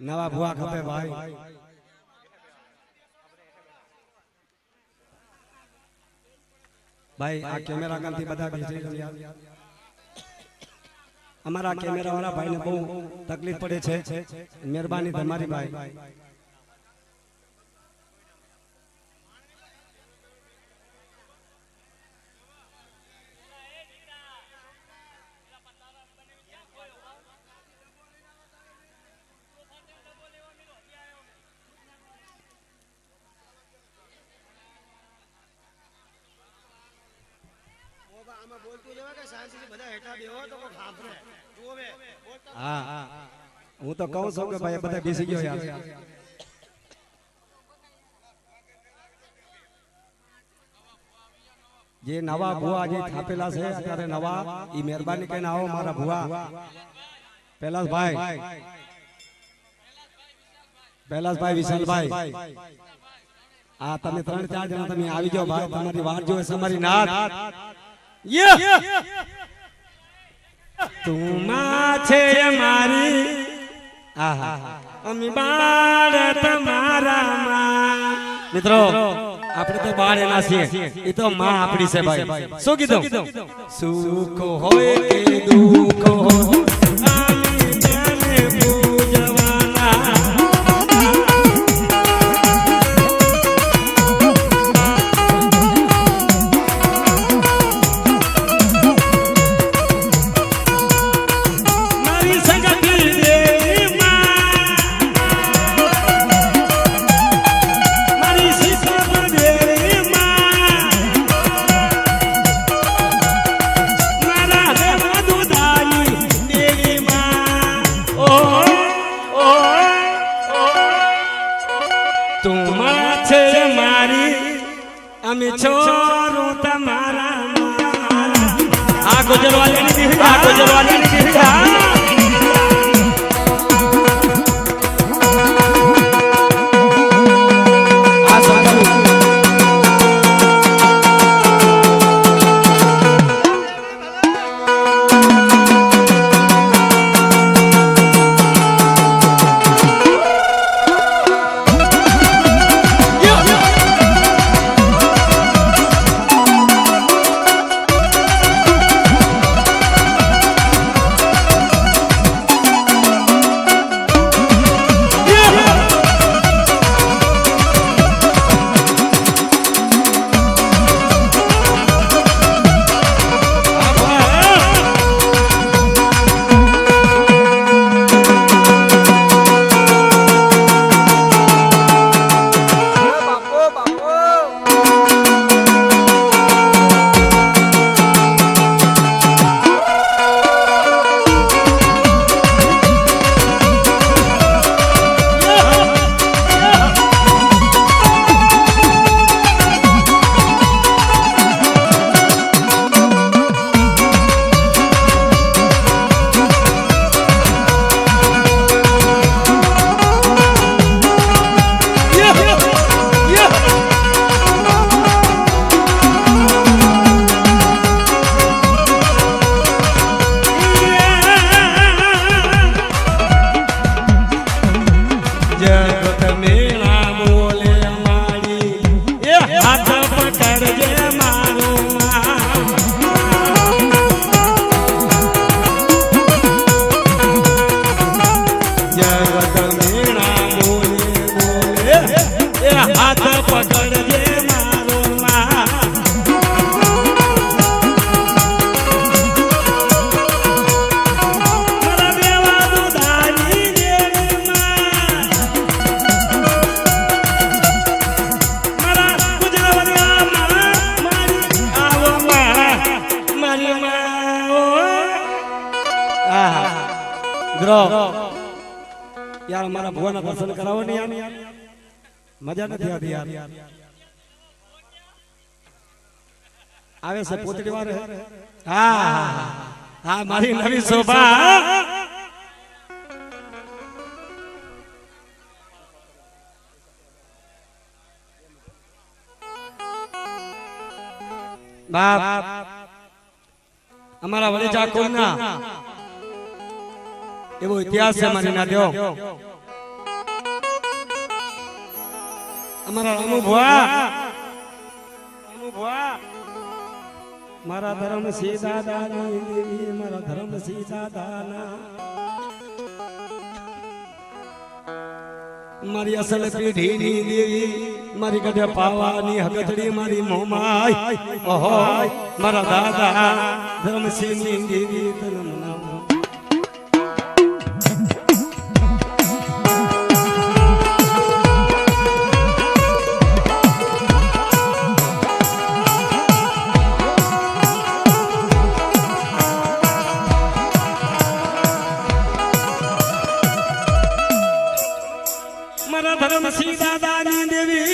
नवा भुआ खपे भाई भाई आ कैमरा गंती बता बेसी हमारा कैमरा वाला भाई ने बहुत तकलीफ पड़े छे मेहरबानी તમારી भाई हूँ तो कहूँ छो के भाई बता बेसी गयो यार जे नवा भुआ जे थापेला छे अत्यारे नवा ई मेहरबानी कहीने आओ मारा भुआ पहलास भाई विशाल भाई आ तमे 3-4 जना तमे आवी जाओ भाई तमारी वाट जो है हमारी नाथ ये तुमा छे मारी आहा अमी बाळ तमारा मां मित्रों આપણે તો બાળ એના છીએ ઈ તો માં આપડી છે ભાઈ શું કીધું સુખ હોય કે દુઃખ હોય આમી જાને પૂજવાના મારી સંગતી દેવી માં મારી સીતા દેવી માં મારા દેવા દુદાઈ દેવી માં ઓ ઓ તું માં છે મારી અમે છોરું તમારા આ ગુજરવાલીની દેવી આ ગુજરવાલીની દેવી यार हमारा भुआ ना दर्शन कराओ नहीं यार मजा नहीं आती यार आवे से पोतड़ी वाले हां हां मारी नवी शोभा बाप हमारा वलीजा कोना एवो इतिहास से मानी ना दो અમારા રામુ ભુવા મારા ધર્મ સીધા દાની દેવી મારા ધર્મ સીધા દાના મારી અસલ પેઢીની દેવી મારી ગઢે પાવાની હગતડી મારી મોમાય ઓહો મારા દાદા ધર્મસિંહની દેવી તને મનાવો મારા ધર્મસિંહ દાદાની દેવી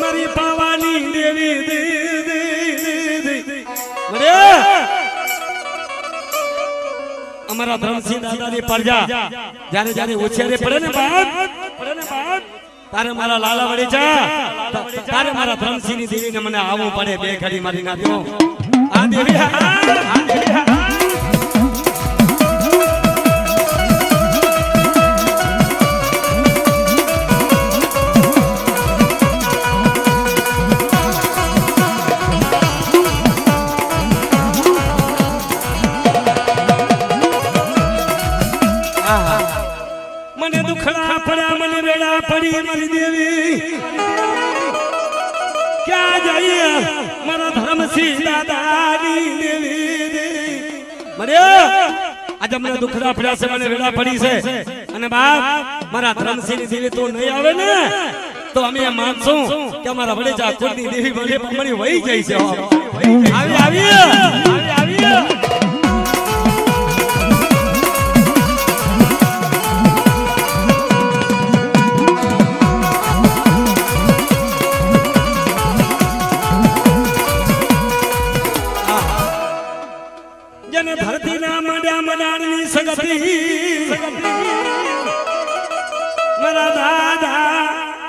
મારી પાવાની દેવી અમારા ધર્મસિંહ દાદાની પ્રજા જ્યારે જ્યારે ઉછેરે પડે ને બાપ તારે મારા લાલા વળી જા તારે મારા ધર્મસિંહની દેવીને મને આવવું પડે બે ઘડી મારી નાખ્યો આ દેવી આ દેવી મને દુખડા પડ્યા મને વેડા પડી મારી દેવી ક્યાં જઈએ મારા ધર્મસિંહ દાદાની દેવી મને આજે મને દુખડા પડ્યા છે મને વેડા પડી છે અને બાપ મારા ધર્મસિંહ દેવી તો નહીં આવે ને તો અમે માનશું કે અમારા વડેજા કુળની દેવી વડે અમારી વહી જાય છે આવી જને ધરતી ના મડ્યા મડાણની સગતી મારા દાદા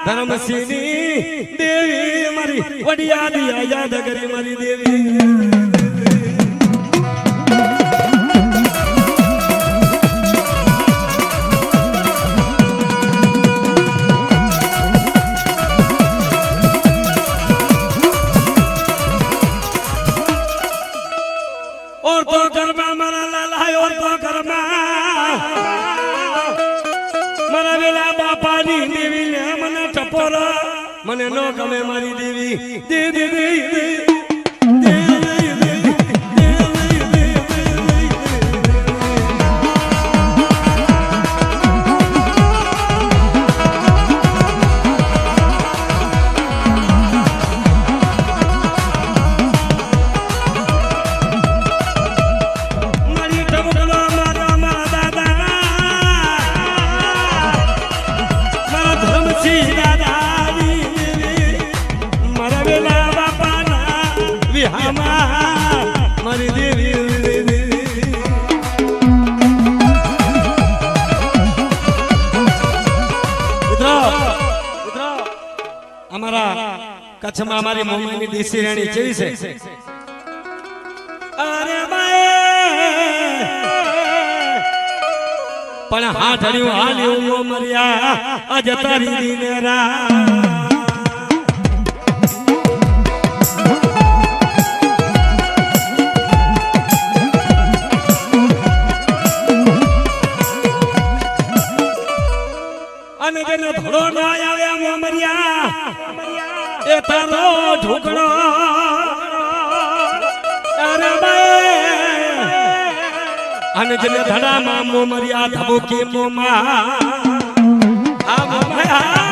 ધર્મસિંહની દેવી મારી વડિયાદી આયાદ કરી મારી દેવી और तो कर्मा मरा लाला और तो कर्मा मरा वेला बापानी देवी ने मने टपोरा मने नो गमे मारी देवी दे दे दे મારી દેવી અમારા કચ્છમાં અમારી મમ્મીની દેશી રાણી જેવી છે અરે પણ હા ઢળ્યું હાલ્યું મર્યા અજ તારી દિનેરા અને જેને ધોળો ના આવ્યા મોમરિયા એ તારો ઢોકળો અરે અને જેને ધડામાં મોમરિયા ધબુકી મોમા આ મોમરિયા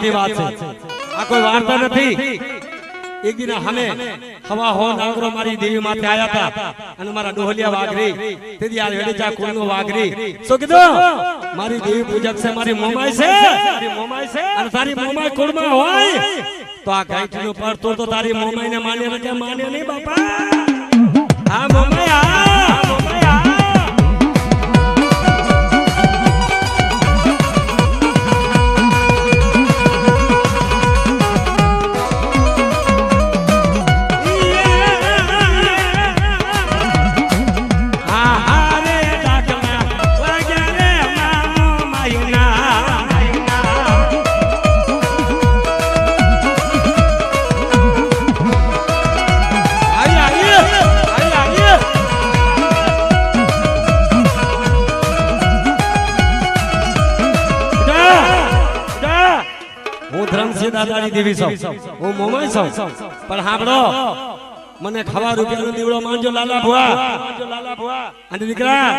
અગત્યની વાત છે આ કોઈ વાર્તા નથી એક દિન અમે હવા હો નાગરો મારી દેવી માથે આયા હતા અને મારા ડોહલિયા વાઘરી તેથી આ વેડીચા કુળનો વાઘરી શું કીધું મારી દેવી પૂજક છે મારી મોમાઈ છે અને તારી મોમાઈ કુળમાં હોય તો આ ગાંઠીનો પડતો તો તારી મોમાઈને માને કે માને નહીં બાપા આ મોમાઈ દાદાની દેવી છું હું મોમાઈ છું પણ સાંભળો મને ખવા રૂપિયાનો દીવડો માનજો લાલા ભુવા અને દીકરા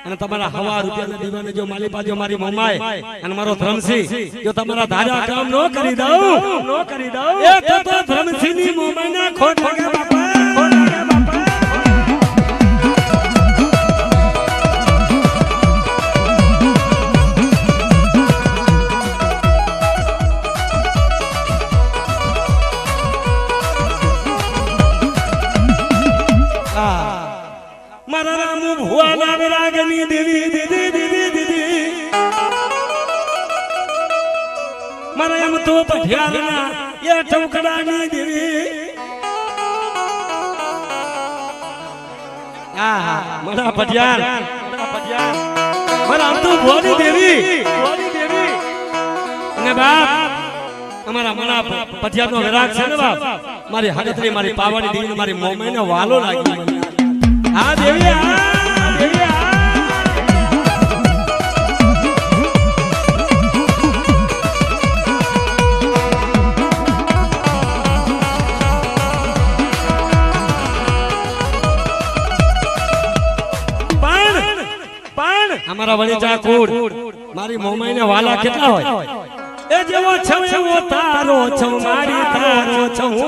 અને તમારા હવા રૂપિયાના દીવાને જો માલી પાજો મારી મોમાઈ અને મારો ધર્મસિંહ જો તમારા ધારા કામ નો કરી દઉં એ તો ધર્મસિંહની મોમાઈના ખોટ લાગે બાપા મારા રામુ ભુવા નાગ રાગની દેવી દીદી દીદી દીદી મારા એમ તો પઠિયારના એ ટુકડાની દેવી મારા પઠિયાર મારા આમ તો ભુવાની દેવી અને બાપ અમારા મના પઠિયારનો વિરાગ છે ને બાપ મારી હગતરી મારી પાવાની દેવી મારી મોમાઈને વાલો લાગી આ દેવી અમારા વળીચા કુળ મારી મોમાઈને વાલા કેટલા હોય એ જેવો છવ એવો તારો છવ મારી તારો છવ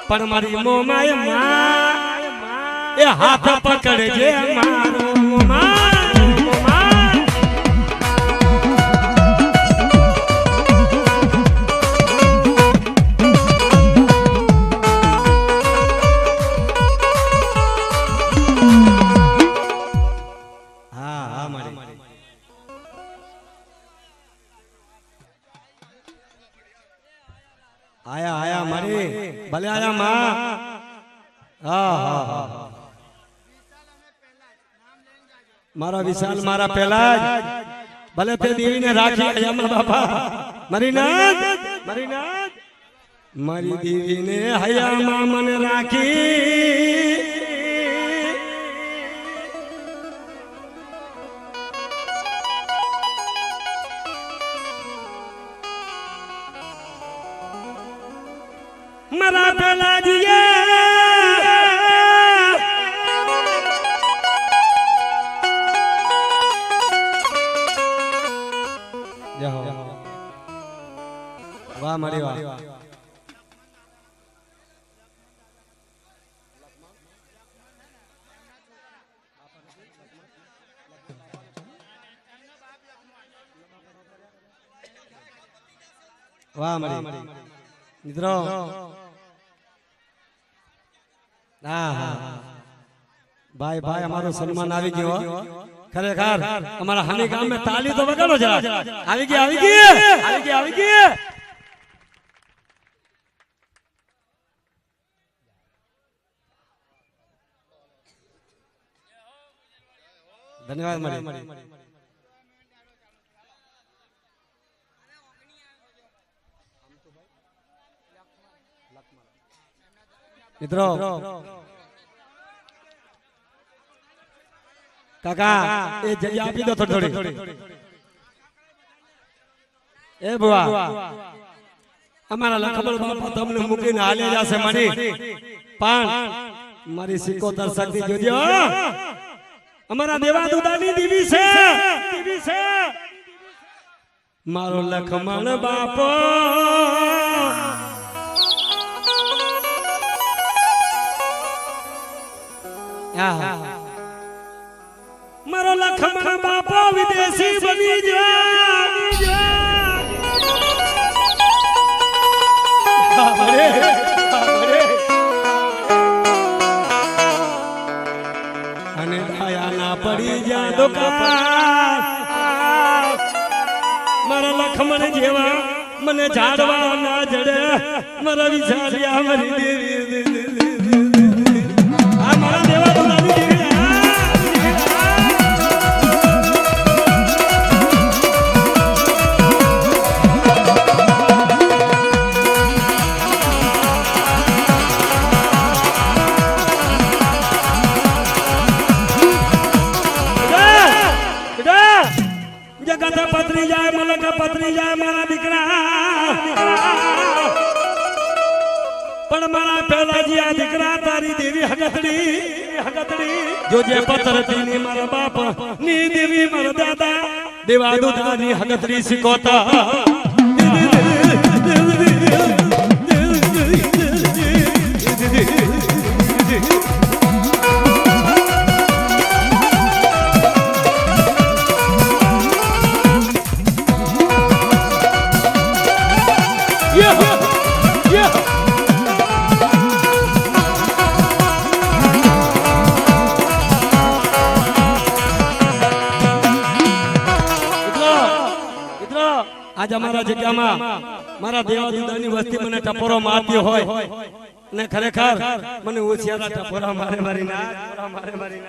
પણ મારી મોમાએ એ હાથ પકડજે મારો આયા મારી ભલે આયા માં મારા વિશાલ મારા પહેલા જ ભલે તે દેવીને રાખી હયામાં બાપા મારી દેવીને હયામાં મને રાખી મારા પહેલા જીએ વાહ મારી વાહ વાહ મારી મિત્રો ભાઈ ભાઈ અમારું સન્માન આવી ગયો ખરેખર અમારા હામી ગામ में તાલી તો વગાડો જરા આવી ગઈ ધન્યવાદ મળી મિત્રો કાકા એ જગ્યા આપી દો થોડી એ બુઆ અમારા લખમણ બાપા તમને મૂકીને હાલે જશે મારી પણ મારી સિકોતર શક્તિ જોજો અમારા દેવા દુદાની દેવી છે મારો લખમણ બાપો મારો લખમણ બાપો વિદેશી બની જા અને આયા ના પડી જા દુકાન મારા લખમણ જેવા મને ઝાડવા ના જડે મારા વિચાર્યા મારી દેવી આ મારા દેવા બોલાવી દેવી પત્ની જાય મલક પત્ની જાય મારા દીકરા પણ મારા પેલાજી આ દીકરા તારી દેવી હગતડી જોજે પતરતી ની મારા બાપ ની દેવી મારા દાદા દેવા દુધા ની હગતડી શીખોતા આજ અમારા જગ્યામાં મારા દેવા દુદાની વસ્તી મને ટપોરો મારતી હોય અને ખરેખર મને ઓછિયારા ટપોરા મારી ના પણ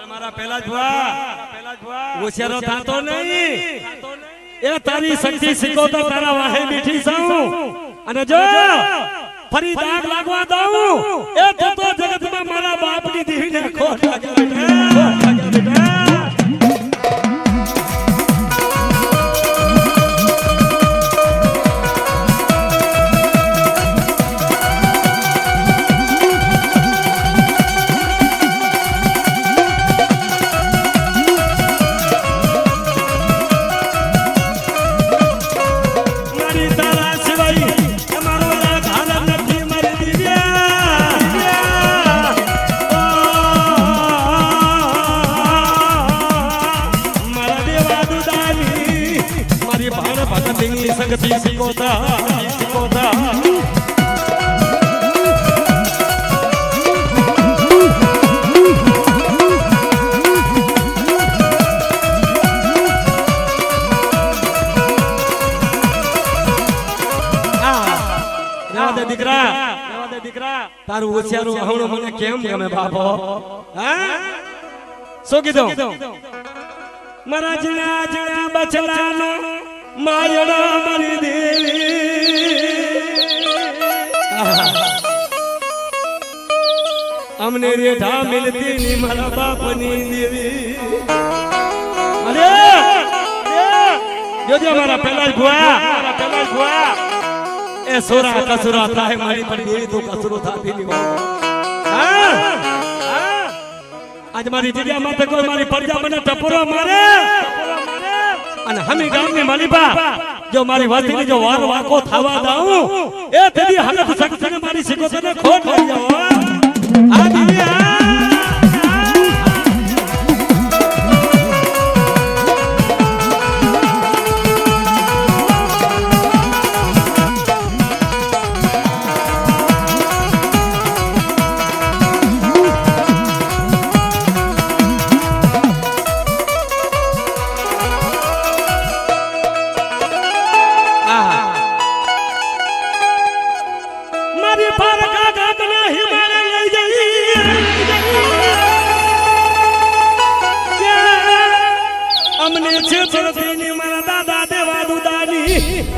મારા પેલા જ ઓછિયારો થાતો નહીં એ તારી શક્તિ શીખો તો તારા વાહે બેઠી છું અને જો ફરી દાગ લાગવા દઉં એ તો જગતમાં મારા બાપની દેવીને ખોટ લાગે બેટા સંગતિ શીખોતા દીકરા તારું હોશિયારું આવણું મને કેમ ગમે બાપો હા શું કીધું મારા જીણા જીણા બચલાનો માયડા મારી દેવી અમને રેઠા મિલતી ની મારા બાપની દેવી અરે જોજો મારા પેલા જ ભુવા એ સોરા કસુરા થાય મારી પર દેવી તો કસુરો થાતી ની આજ મારી જગ્યામાં તો કોઈ મારી પ્રજા મને ટપોરો મારે અને હમી ગામની માલિબા જો મારી વસ્તીની જો વાર વાકો થવા દઉં એ તેની હાલત શક્તિને મારી શીખોતને ખોટ લઈ જાવ આ દીદી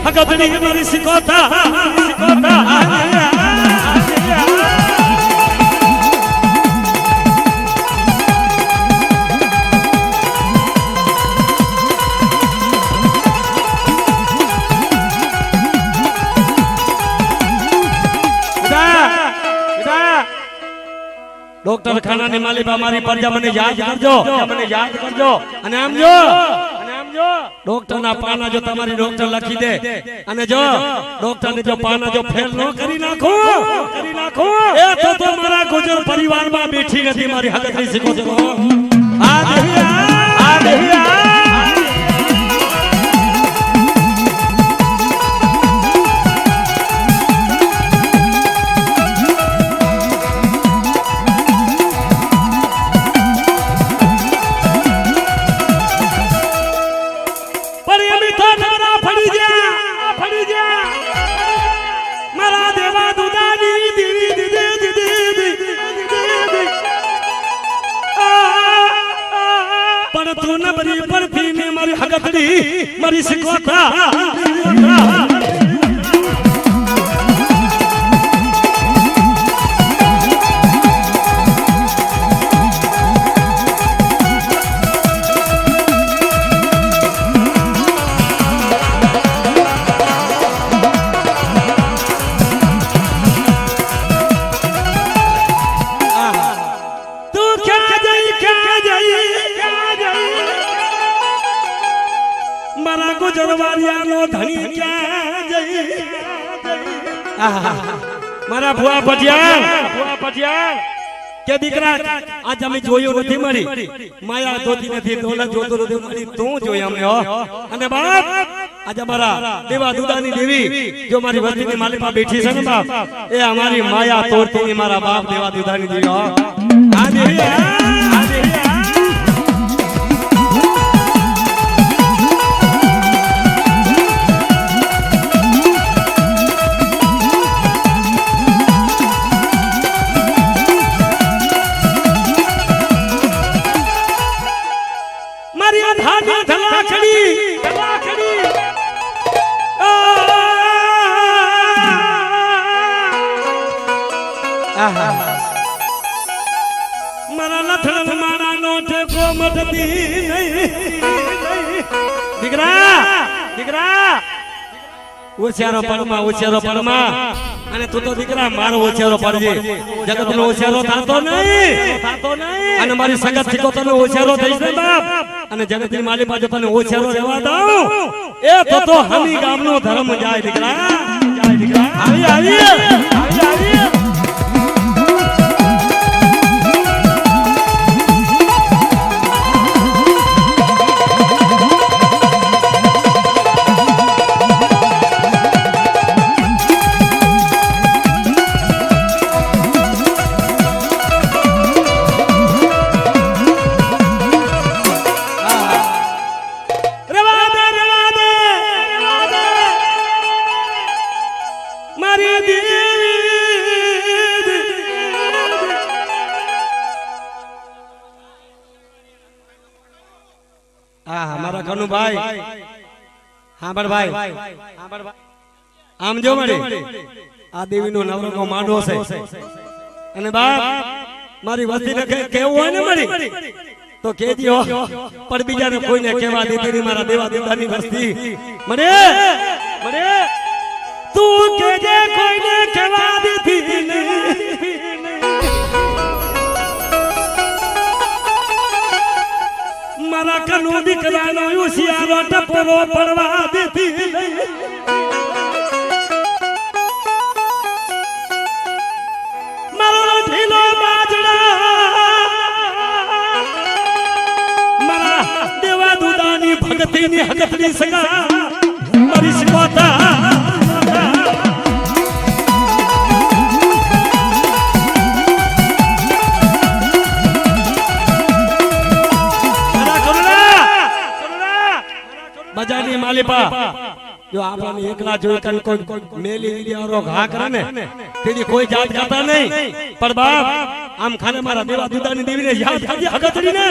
હગતડી મારી શીખોતા ડોક્ટર ખાનાની માલિબા મારી પ્રજા મને યાદ કરજો અને આમ જો ડોક્ટર ના પાના જો તમારી ડોક્ટર લખી દે અને જો ડોક્ટર ને જો પાના જો ફેલ ન કરી નાખો એ તો મારા ગુજર પરિવારમાં બેઠી નથી મારી હકતરી શીખો છો આ દેવી મારી શીખોતા મારા ભુવા પટિયાલ કે દીકરા આજ અમે જોયું નથી મળી માયા જોતી નથી દોલત જોતો નથી મળી તું જોઈ અમને હો અને બાપ આજ અમારા દેવા દુદાની દેવી જો મારી વસ્તીની માલિકા બેઠી છે ને બાપ એ અમારી માયા તોડતી મારા બાપ દેવા દુદાની દેવી હો આ દેવી મારા લથડ મારા નો ઠેકો મટતી દીકરા ઓછારો પરમાં અને તું તો દીકરા મારો ઓછારો પડજે જગત નો ઓછારો થતો નહીં અને મારી સગત થી તો તને ઓછારો થઈશ ને બાપ અને જગત ની માલી બાજુ તને ઓછારો રહેવા દઉં એ તો હમી ગામનો ધર્મ જાય દીકરા આવી हमारा कनु भाई हांबर भाई आम जो मरे आ देवी नो नवरो को मांडो से अने बाप मारी वस्ती ने केवो है ने मरी तो कह दियो पर बीजा ने कोई ने केवा देती नहीं मारा देवा देवदानी वस्ती मरे तू के जे कोई ने केवा देती नहीं मारा कनु दीकरा नो उसियारो टपरो पड़वा देती मारो ढीलो बाजड़ा मारा देवा दुदानी भगती नी हकतनी सगा मारी शिकोता बजानी मालिपा जो आपने एकला जो कन कोई मेली और घा करे ने तेरी कोई जात करता नहीं पर बाप हम खाने मारा देवा दुदानी देवी ने याद कर हगतरी ने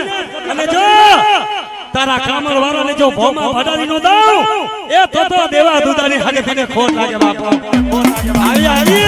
અને જો તારા કામળ વાળા ને જો ભોમા ભડારી નો દાવ એ તો દેવા દુદાની હગતરી ને ખોટ લાગે બાપ આવી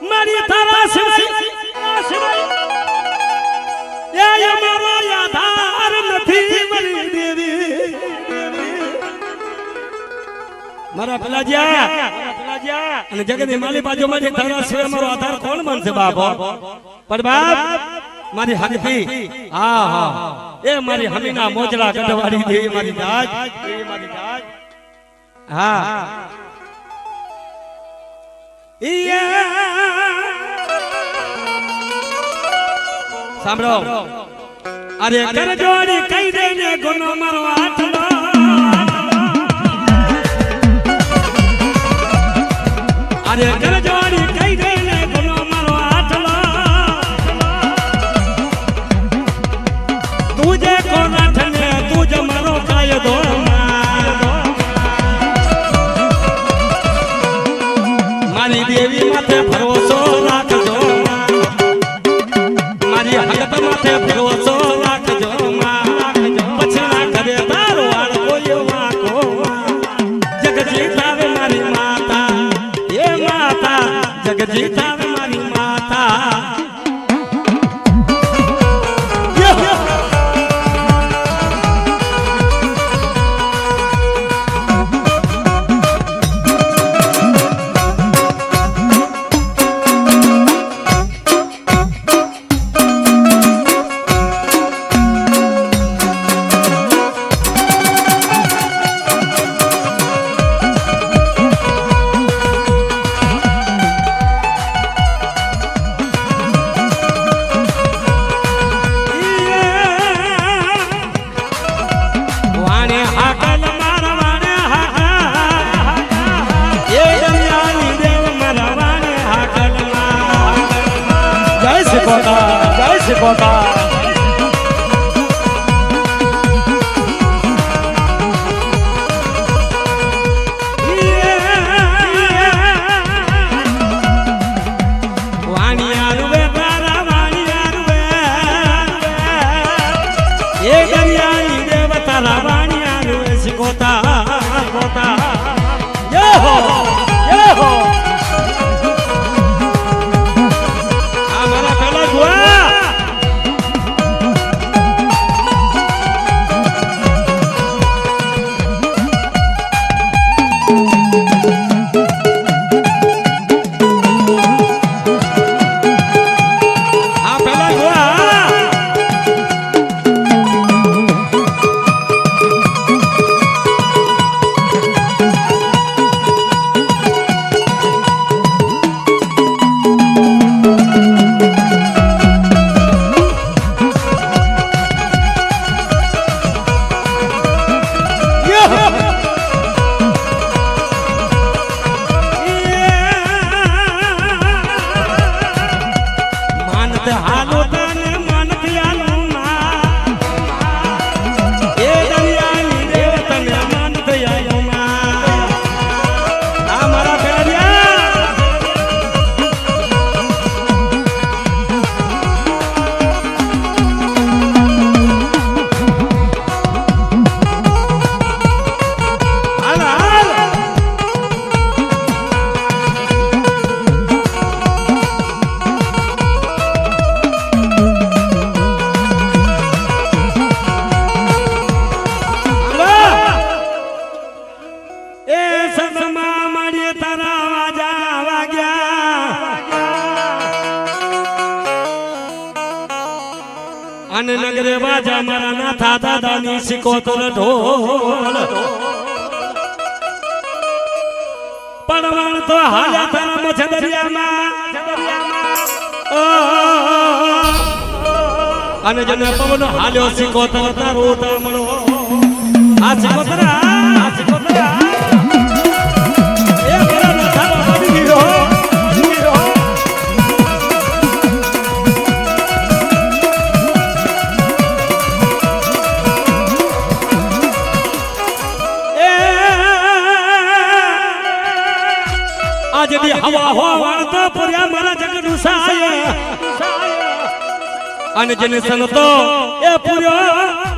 મારી તારા સિવાય એ અમારો આધાર નથી મારી દેવી મારા પેલાજીયા અને જગતની માલી બાજુમાં તારા સિવાય મારો આધાર કોણ બનશે બાપો પણ બાપ મારી હકતી હા હા એ મારી હમીના મોજડા ગઢવાડી દેવી મારી જાત હા સાંભળો અરે કર જોડી કઈ દેને ગુનો મારો આટલો અરે કર જોડી કઈ દેને ગુનો મારો આટલો તુજે કોના ઠને તુજ મારો કાયદો મારી દેવી માથે ભરોસો રાખજો મારી હકત માથે ભરોસો રાખજો પછી ના કરે તારો આળ કોઈ વાકો જગજીત આવે મારી માતા એ માતા જગજીત આવે મારી માતા અને નગરે બાજા મારા નાથા દાદાની સિકોતર ઢોલ પડવાણ તો હાલ્યા તારા મછ દરિયામાં અને જને પવન હાલ્યો સિકોતર તારો તમણો આ સિકોતર એ મારા નાથા બાબાની વીરો जदी हवा हो वाळतो पुर्या मारा जगनु साय अने जने संतो ए पुर्यो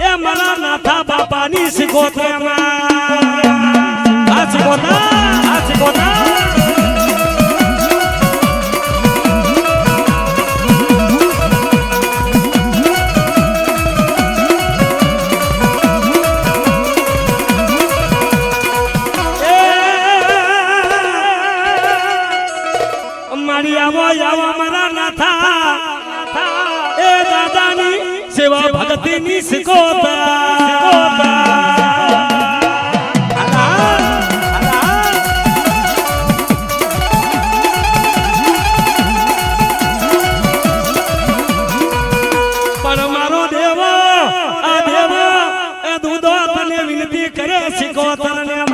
ए मारा नाथा बापानी सिकोतमा आ सिकोता મારી આવો આવો મારા નાથા એ દાદાની સેવા ભક્તિની સિકોતા પણ મારો દેવ આ દેવ એ દૂધો તને વિનંતી કરે સિકોતર ને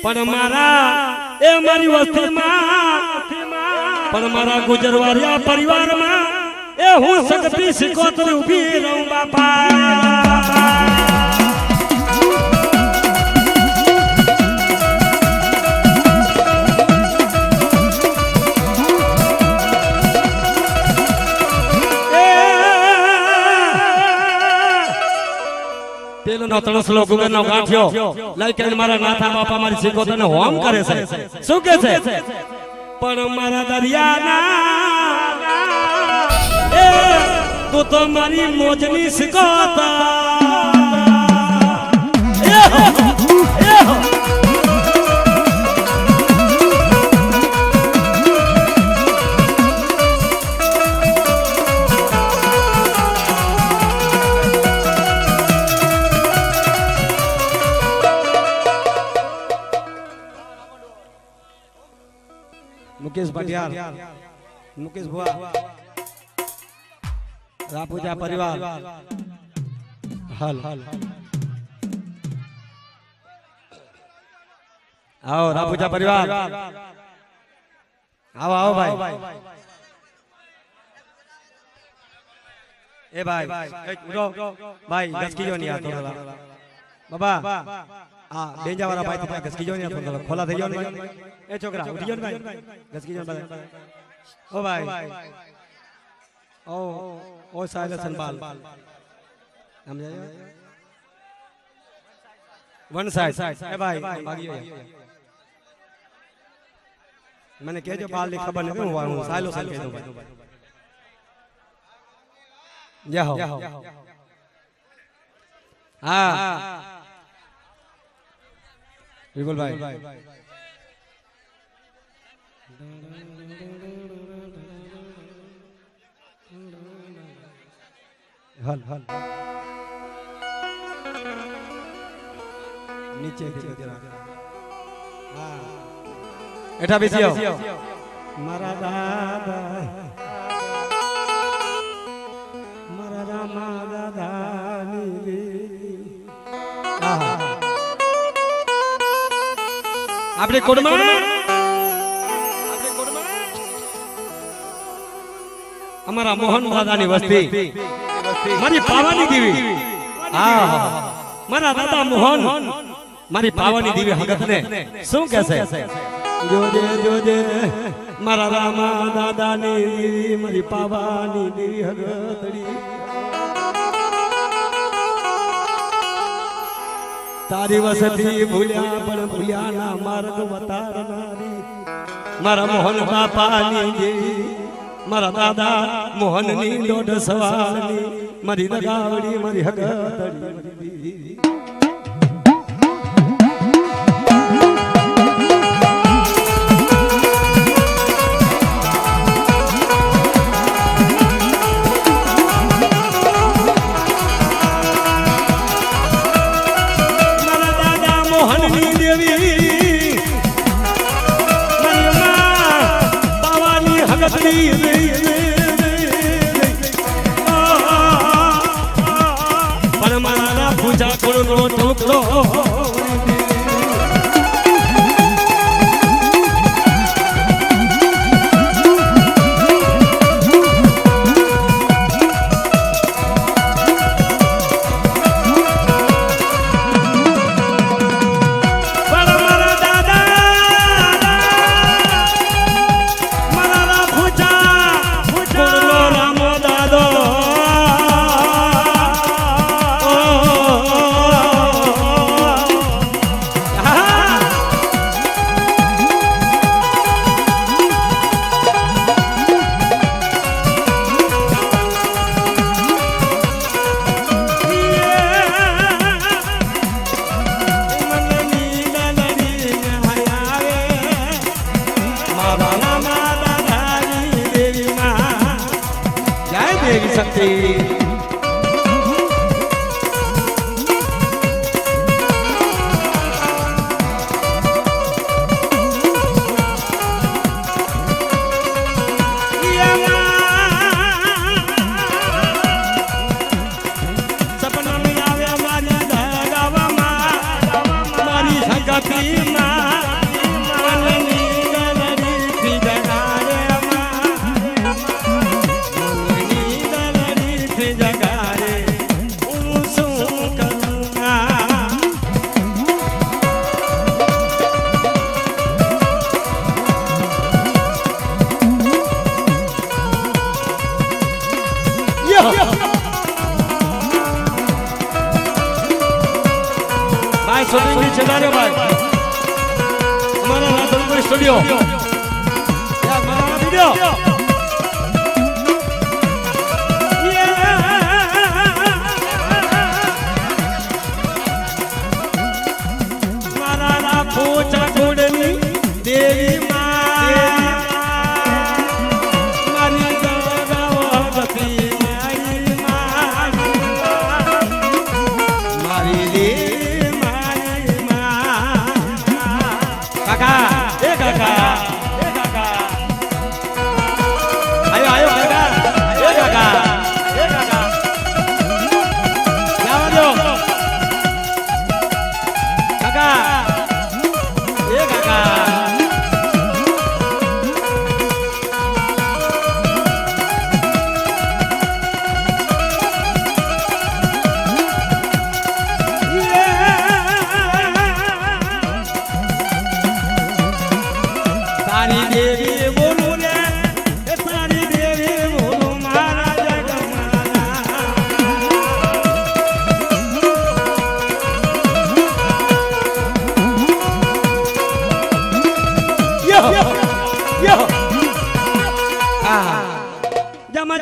પણ મારા એ મારી વસ્તીમાં પણ મારા ગુજરવારિયા પરિવારમાં એ હું શક્તિ સિકોતર ઊભી રહું બાપા નો તણસ લો ગુગર નો ગાંઠ્યો લઈ કે મારા નાથા બાપા મારી સિકોતરને હોમ કરે છે શું કે છે પણ મારા દરિયાના એ તું તો મારી મોજની સિકોતર मुकेश भटियार मुकेश बुआ रापूजा परिवार हल आओ रापूजा परिवार आओ आओ भाई ए भाई उठो भाई 10 किलो नहीं आतो बाबा आ डेंजा वाला भाई तो 10 किलो नहीं आतो खोला થઈ ગયો ને એ છોકરા ઉઠી ગયો ને ભાઈ 10 કિલો ઓ ભાઈ ओ साइल संभाल समझायो वन साइड ए भाई भागियो मैंने कह जो बाल की खबर नहीं हुआ हूं साइलो साइल कह दो भाई जाओ हां बिल्कुल भाई हल हल नीचे जरा हां एठा बेसियो मारा दादा मारा रामा दादा नी हां आपने कोडमा हमारा मोहन दादा नी वस्ती मारी पावानी देवी हां मारा दादा मोहन मारी पावानी देवी हगत ने શું કહેશે જોજે જોજે મારા રામા દાદા ની દેવી મારી પાવાની દેવી હગતડી તારી વસતી ભૂલ્યા પણ ભૂલ્યા ના માર્ગ વતારનારી મારા મોહન બાપાની દેવી मारा दादा मोहन नी लोड सवाली मरी लगावड़ी मरी हगतड़ी मारा दादा मोहन नी देवी मरी मां पावानी हगतड़ी શક્તિ भाई शूटिंग नीचे डालो भाई हमारा राधनपुर स्टूडियो यार हमारा वीडियो हमारा पूछा गुड़नी देवी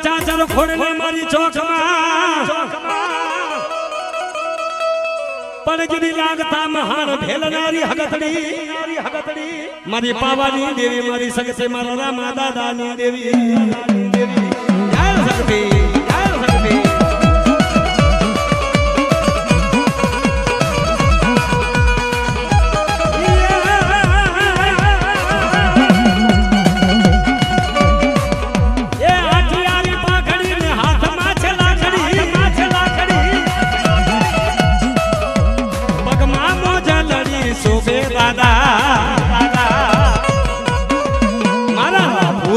ચાચર ખોડને મારી ચોકમાં પણ જુદી લાગતા મહાન ભેલનારી હગતડી મારી પાવાની દેવી મારી સગસે મારા રામા દાદાની દેવી જય શક્તિ જય શક્તિ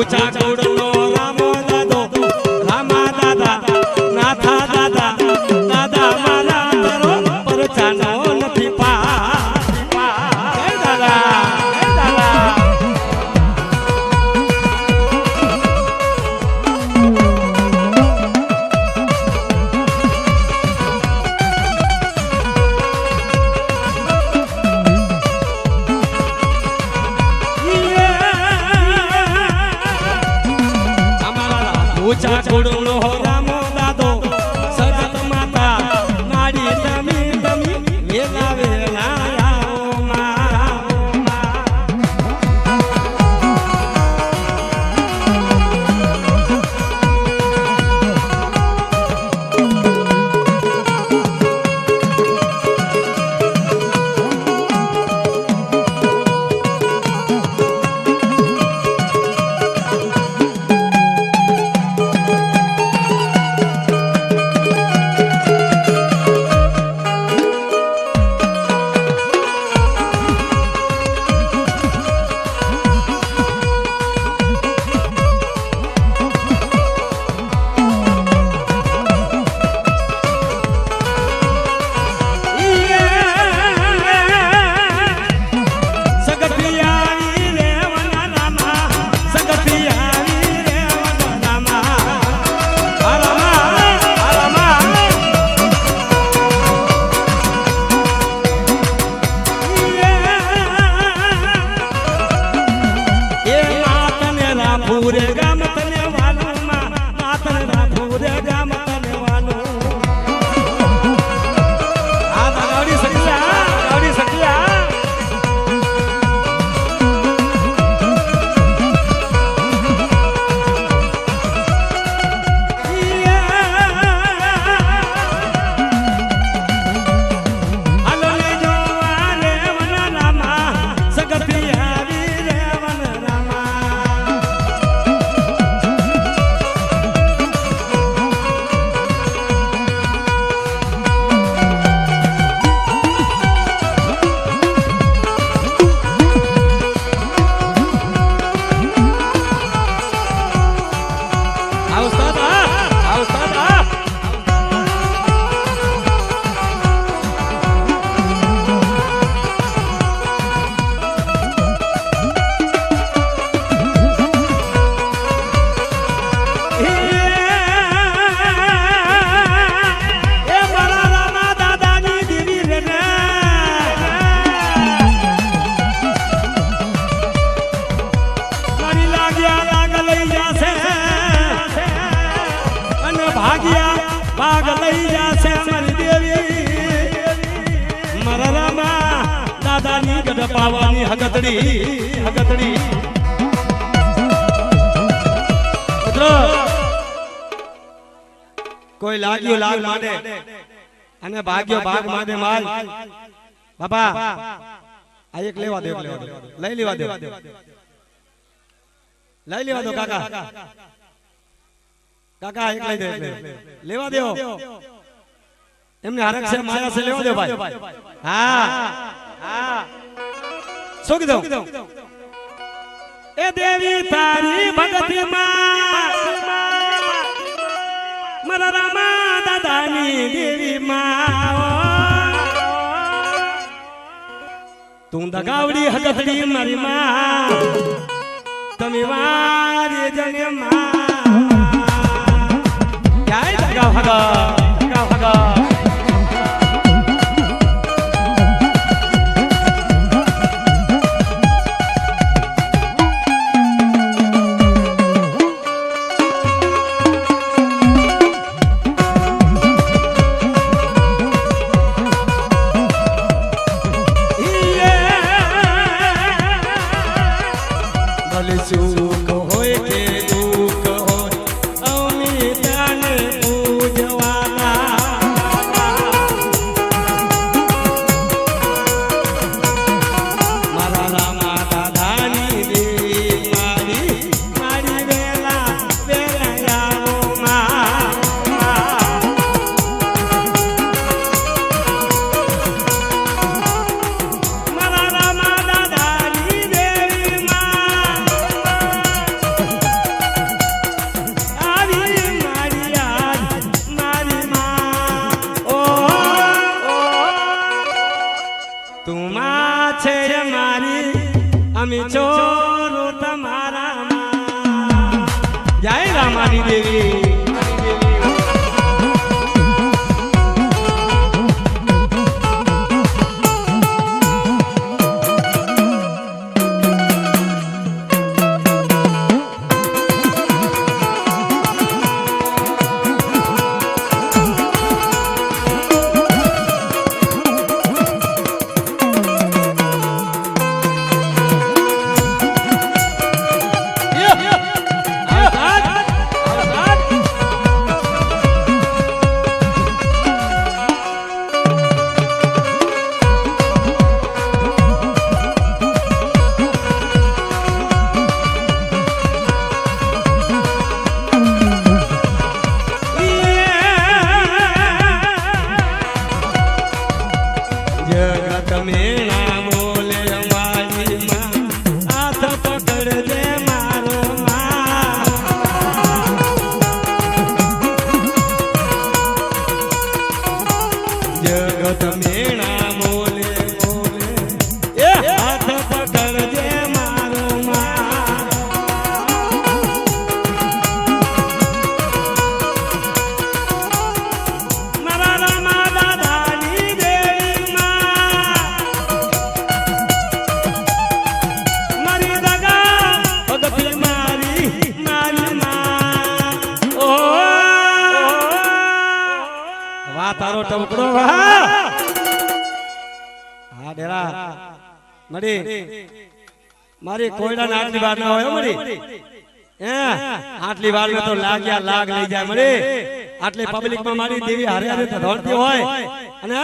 ऊंचा गुड़नो रामो दादो रामा दादा नाथा दादा दादा मारा तरो पर चानो नथी पा जय दादा जय दादा ऊंचा गुड़नो रामो दादो सगत माता नाड़ी तमी तमी वेला वेला आओ मारा ભાગ લઈ જાશે મારી દેવી મારા રામા દાદાની ગઢ પાવાની હગતડી મિત્રો કોઈ લાગ્યો લાગ માંડે અને ભાગ્યો ભાગ માંડે માલ બાપા આ એક લેવા દે લઈ લેવા દો કાકા એક લઈ દે લેવા દો એમને હરક છે માયા છે લેવા દો ભાઈ હા શું કીધું એ દેવી તારી ભગતી માં મારા રામા દાદાની દેવી માં તું દગાવડી હગતડી મારી માં તમે વારી જને માં ક્યાંય દગાવ હગા સુખ હોય કે દુઃખ હોય અમિતાને પૂજવાના મારા રામા દાદાની દેવી મારી વેલા આવો મારા રામા દાદાની દેવી છે મારી અમે ચોરો તમારા જય રામાની દેવી જગત મેળા બોલે મારી માં હાથ પકડજે મારો જગત મેળા બોલે એ હાથ પકડજે મારો મારા રામા દાદાની દેવી તારો ટબકડો હા ડેરા મડી મારી કોયડા ના આટલી વાર ના હોય મડી આટલી વાર તો લાગ્યા લાગ લઈ જાય મડી આટલી પબ્લિક માં મારી દેવી હારે હારે ધોળતી હોય અને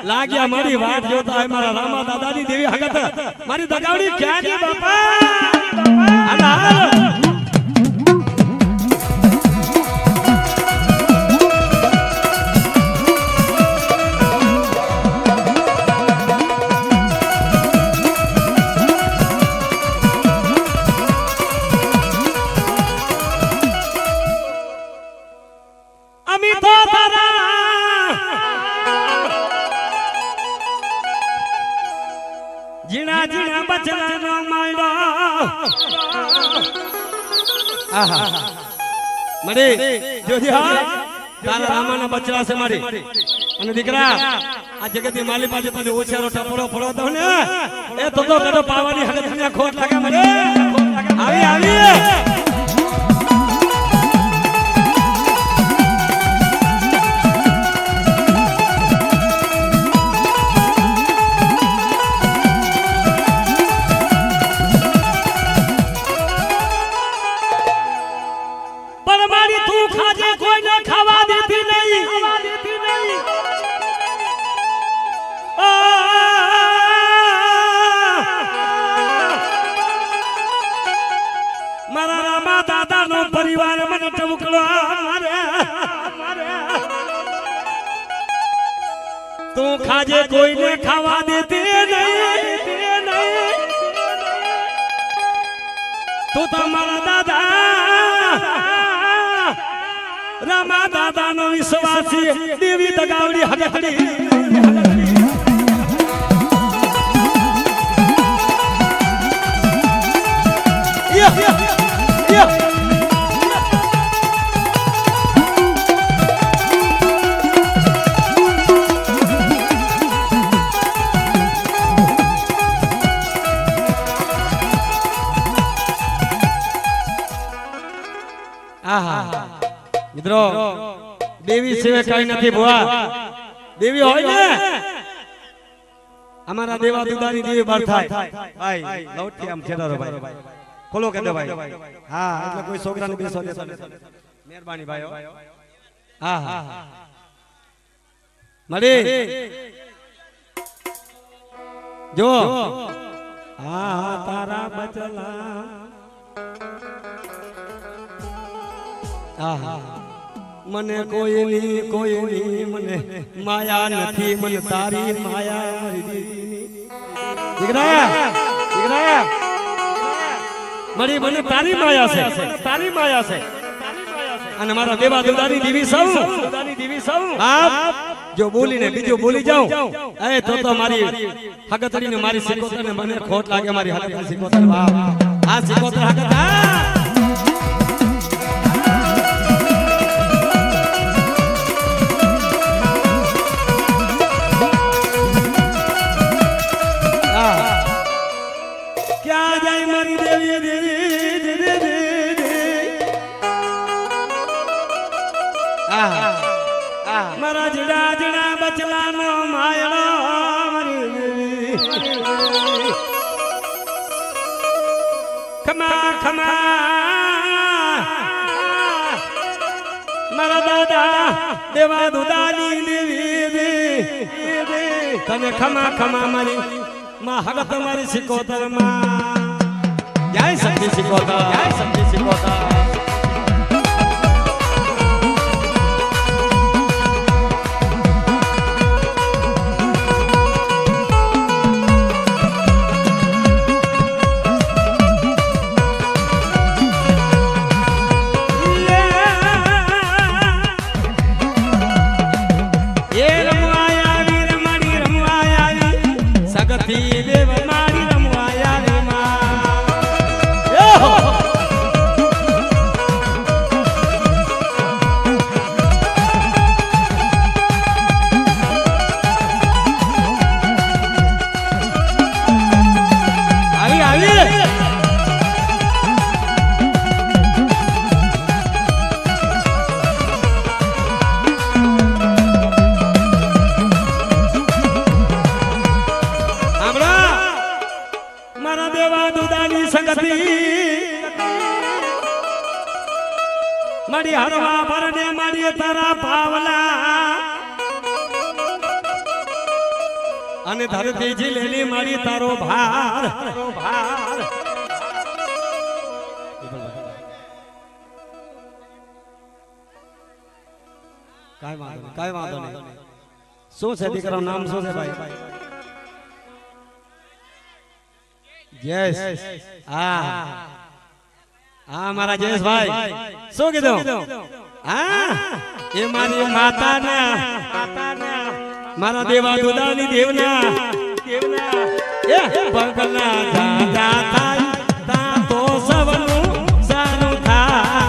લાગ્યા મારી વાટ જોતા હોય મારા રામા દાદાની દેવી હગત મારી દગાવડી ક્યાં છે બાપા જીણા જીણા બચલાનો માળો આહા મડે જોજી હા તારા રામાના બચલા છે મારી અને દીકરા આ જગતની માલી પાસે તને ઓછારો ટપડો ફળો દો ને એ તો ગડો પાવાની હગતને ખોટ લાગે મને આવી આવી આજે કોઈને ખાવા દેતી નહીં તું તમારા દાદા રામા દાદાનો વિશ્વાસી દેવી દગાવડી હગતડી મિત્રો દેવી સિવાય કઈ નથી ભુવા દેવી હોય ને અમારા દેવા દુદાની દેવી બાર થાય ભાઈ લવટી આમ છેડારો ભાઈ ખોલો કે દે ભાઈ હા એટલે કોઈ છોકરાને બેસો દેતો મહેરબાની ભાઈઓ હા હા મળી જો હા તારા બચલા મને કોઈની મને માયા નથી મને તારી માયા મળી મને તારી માયા છે તારી માયા છે અને મારા દેવા દુદાની દેવી સૌ જો બોલીને બીજો બોલી જાઉં એ તો મારી હગતડીને મારી સિકોતરને મને ખોટ લાગે મારી હગતડી સિકોતર આ સિકોતર હગત મારા જીડા જીડા બચલાનો માયડો ખમા ખમા મારા દાદા દેવા દુદાની દેવી તને ખમા ખમા મારી માં હગત મારી સિકોતર માં જય શક્તિ સિકોતર જય શક્તિ સિકોતર મડી હરવા ભરને મડી તારા પાવલા અને ધરતી જીલેલી મડી તારો ભાર કાઈ વાંધો નહીં શું છે દીકરાનું નામ શું છે ભાઈ જયેશ હા મારા જયેશભાઈ શું કીધું હા એ મારી માતાના મારા દેવા દુદાની દેવના એ પગલા દાદા થાય તા તો સવનું સારું થાય